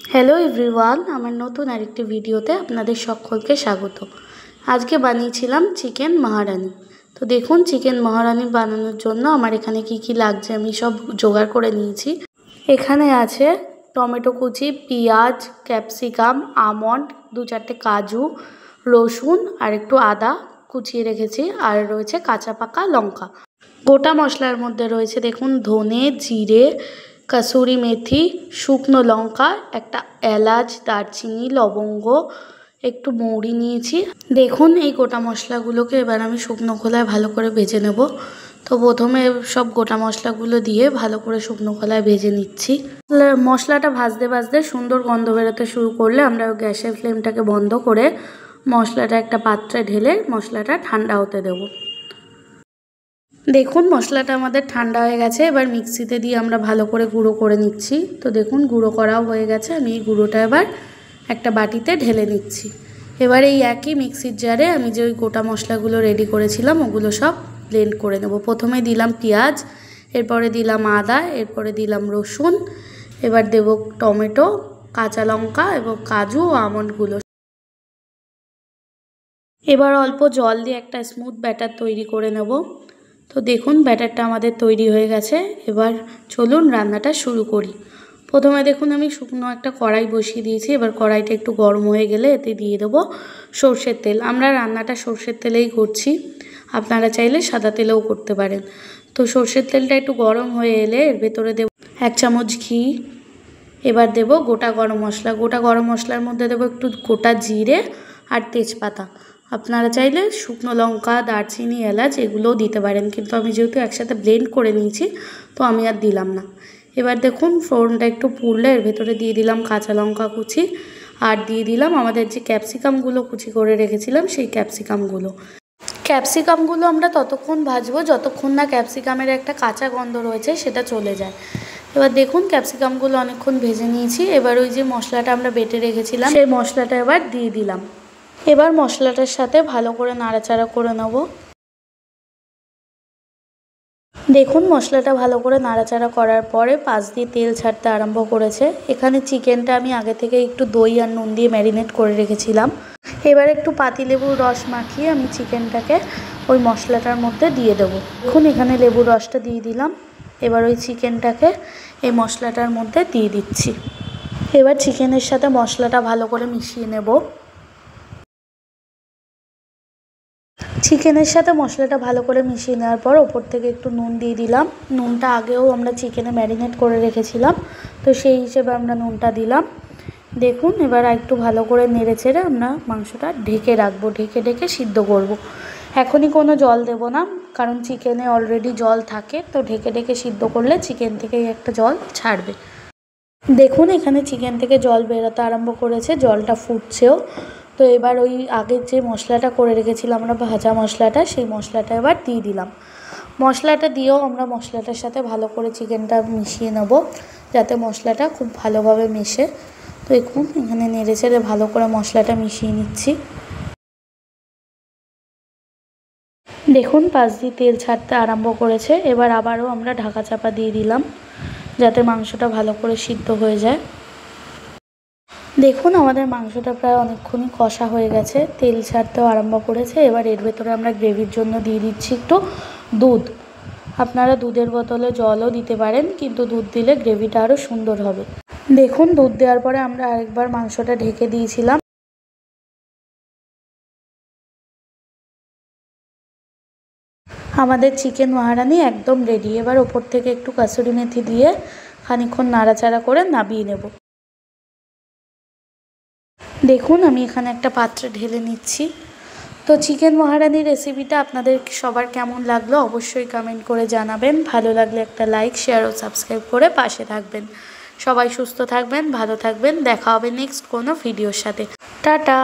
Hello everyone, আমার নতুন আরেকটি ভিডিওতে আপনাদের সকলকে স্বাগত। আজকে বানিয়েছিলাম চিকেন মহারানি। তো দেখুন, চিকেন মহারানি বানানোর জন্য আমার এখানে কি কি লাগছে আমি সব জোগাড় করে নিয়েছি। এখানে আছে টমেটো কুচি, পেঁয়াজ, ক্যাপসিকাম, আমন্ড, 2-4টে কাজু, রসুন আর একটু আদা কুচিয়ে রেখেছি, আর রয়েছে কাঁচা পাকা লঙ্কা। গোটা মশলার মধ্যে রয়েছে দেখুন ধনে, জিরে, কাসুরি মেথি, শুকনো লঙ্কা, একটা এলাচ, দারচিনি, লবঙ্গ, একটু মৌরি নিয়েছি। দেখুন এই গোটা মশলাগুলোকে এবার আমি শুকনো খোলায় ভালো করে ভেজে নেব। তো প্রথমে সব গোটা মশলাগুলো দিয়ে ভালো করে শুকনো খোলায় ভেজে নিচ্ছি। মশলাটা ভাজতে ভাজতে সুন্দর গন্ধ বেরোতে শুরু করলে আমরা গ্যাসের ফ্লেমটাকে বন্ধ করে মশলাটা একটা পাত্রে ঢেলে মশলাটা ঠান্ডা হতে দেবো। দেখুন মশলাটা আমাদের ঠান্ডা হয়ে গেছে, এবার মিক্সিতে দিয়ে আমরা ভালো করে গুঁড়ো করে নিচ্ছি। তো দেখুন গুঁড়ো করাও হয়ে গেছে, আমি এই গুঁড়োটা এবার একটা বাটিতে ঢেলে নিচ্ছি। এবার এই একই মিক্সির জারে আমি যে ওই গোটা মশলাগুলো রেডি করেছিলাম ওগুলো সব ব্লেন্ড করে নেব। প্রথমে দিলাম পেঁয়াজ, এরপরে দিলাম আদা, এরপরে দিলাম রসুন, এবার দেব টমেটো, কাঁচা লঙ্কা এবং কাজু ও আমন্ডগুলো। এবার অল্প জল দিয়ে একটা স্মুথ ব্যাটার তৈরি করে নেব। তো দেখুন ব্যাটারটা আমাদের তৈরি হয়ে গেছে। এবার চলুন রান্নাটা শুরু করি। প্রথমে দেখুন আমি শুকনো একটা কড়াই বসিয়ে দিয়েছি। এবার কড়াইটা একটু গরম হয়ে গেলে এতে দিয়ে দেবো সর্ষের তেল। আমরা রান্নাটা সর্ষের তেলেই করছি, আপনারা চাইলে সাদা তেলেও করতে পারেন। তো সর্ষের তেলটা একটু গরম হয়ে এলে এর ভেতরে দেব 1 চামচ ঘি। এবার দেব গোটা গরম মশলা। গোটা গরম মশলার মধ্যে দেবো একটু গোটা জিরে আর তেজপাতা। আপনারা চাইলে শুকনো লঙ্কা, দারচিনি, এলাচ এগুলোও দিতে পারেন, কিন্তু আমি যেহেতু একসাথে ব্লেন্ড করে নিয়েছি তো আমি আর দিলাম না। এবার দেখুন ফোড়নটা একটু পুড়লে এর ভেতরে দিয়ে দিলাম কাঁচা লঙ্কা কুচি, আর দিয়ে দিলাম আমাদের যে ক্যাপসিকামগুলো কুচি করে রেখেছিলাম সেই ক্যাপসিকামগুলো আমরা ততক্ষণ ভাজবো যতক্ষণ না ক্যাপসিকামের একটা কাঁচা গন্ধ রয়েছে সেটা চলে যায়। এবার দেখুন ক্যাপসিকামগুলো অনেকক্ষণ ভেজে নিয়েছি। এবার ওই যে মশলাটা আমরা বেটে রেখেছিলাম সেই মশলাটা এবার দিয়ে দিলাম। এবার মশলাটার সাথে ভালো করে নাড়াচাড়া করে নেব। দেখুন মশলাটা ভালো করে নাড়াচাড়া করার পরে পাশ দিয়ে তেল ছাড়তে আরম্ভ করেছে। এখানে চিকেনটা আমি আগে থেকে একটু দই আর নুন দিয়ে ম্যারিনেট করে রেখেছিলাম। এবার একটু পাতিলেবুর রস মাখিয়ে আমি চিকেনটাকে ওই মশলাটার মধ্যে দিয়ে দেবো। দেখুন এখানে লেবুর রসটা দিয়ে দিলাম। এবার ওই চিকেনটাকে এই মশলাটার মধ্যে দিয়ে দিচ্ছি। এবার চিকেনের সাথে মশলাটা ভালো করে মিশিয়ে নেব। চিকেনের সাথে মশলাটা ভালো করে মিশিয়ে নেওয়ার পর ওপর থেকে একটু নুন দিয়ে দিলাম। নুনটা আগেও আমরা চিকেনে ম্যারিনেট করে রেখেছিলাম, তো সেই হিসেবে আমরা নুনটা দিলাম। দেখুন এবার একটু ভালো করে নেড়ে চেড়ে আমরা মাংসটা ঢেকে রাখবো, ঢেকে সিদ্ধ করব। এখনই কোনো জল দেব না, কারণ চিকেনে অলরেডি জল থাকে, তো ঢেকে সিদ্ধ করলে চিকেন থেকেই একটা জল ছাড়বে। দেখুন এখানে চিকেন থেকে জল বেরোতে আরম্ভ করেছে, জলটা ফুটছেও। তো এবার ওই আগের যে মশলাটা করে রেখেছিলাম আমরা ভাজা মশলাটা, সেই মশলাটা এবার দিয়ে দিলাম। মশলাটা দিয়েও আমরা মশলাটার সাথে ভালো করে চিকেনটা মিশিয়ে নেব, যাতে মশলাটা খুব ভালোভাবে মেশে। তো দেখুন এখানে নেড়ে চেড়ে ভালো করে মশলাটা মিশিয়ে নিচ্ছি। দেখুন পাশ দিয়ে তেল ছাড়তে আরম্ভ করেছে। এবার আবারও আমরা ঢাকা চাপা দিয়ে দিলাম, যাতে মাংসটা ভালো করে সিদ্ধ হয়ে যায়। দেখুন আমাদের মাংসটা প্রায় অনেকক্ষণই কষা হয়ে গেছে, তেল ছাড়তেও আরম্ভ করেছে। এবার এর ভেতরে আমরা গ্রেভির জন্য দিয়ে দিচ্ছি একটু দুধ। আপনারা দুধের বদলে জলও দিতে পারেন, কিন্তু দুধ দিলে গ্রেভিটা আরও সুন্দর হবে। দেখুন দুধ দেওয়ার পরে আমরা আরেকবার মাংসটা ঢেকে দিয়েছিলাম। আমাদের চিকেন মহারানি একদম রেডি। এবার ওপর থেকে একটু কাসুরি মেথি দিয়ে খানিকক্ষণ নাড়াচাড়া করে নামিয়ে নেব। দেখুন আমি এখানে একটা পাত্রে ঢেলে নিচ্ছি। তো চিকেন মহারানির রেসিপিটা আপনাদের সবার কেমন লাগলো অবশ্যই কমেন্ট করে জানাবেন। ভালো লাগলে একটা লাইক, শেয়ার ও সাবস্ক্রাইব করে পাশে থাকবেন। সবাই সুস্থ থাকবেন, ভালো থাকবেন। দেখা হবে নেক্সট কোনো ভিডিওর সাথে। টাটা।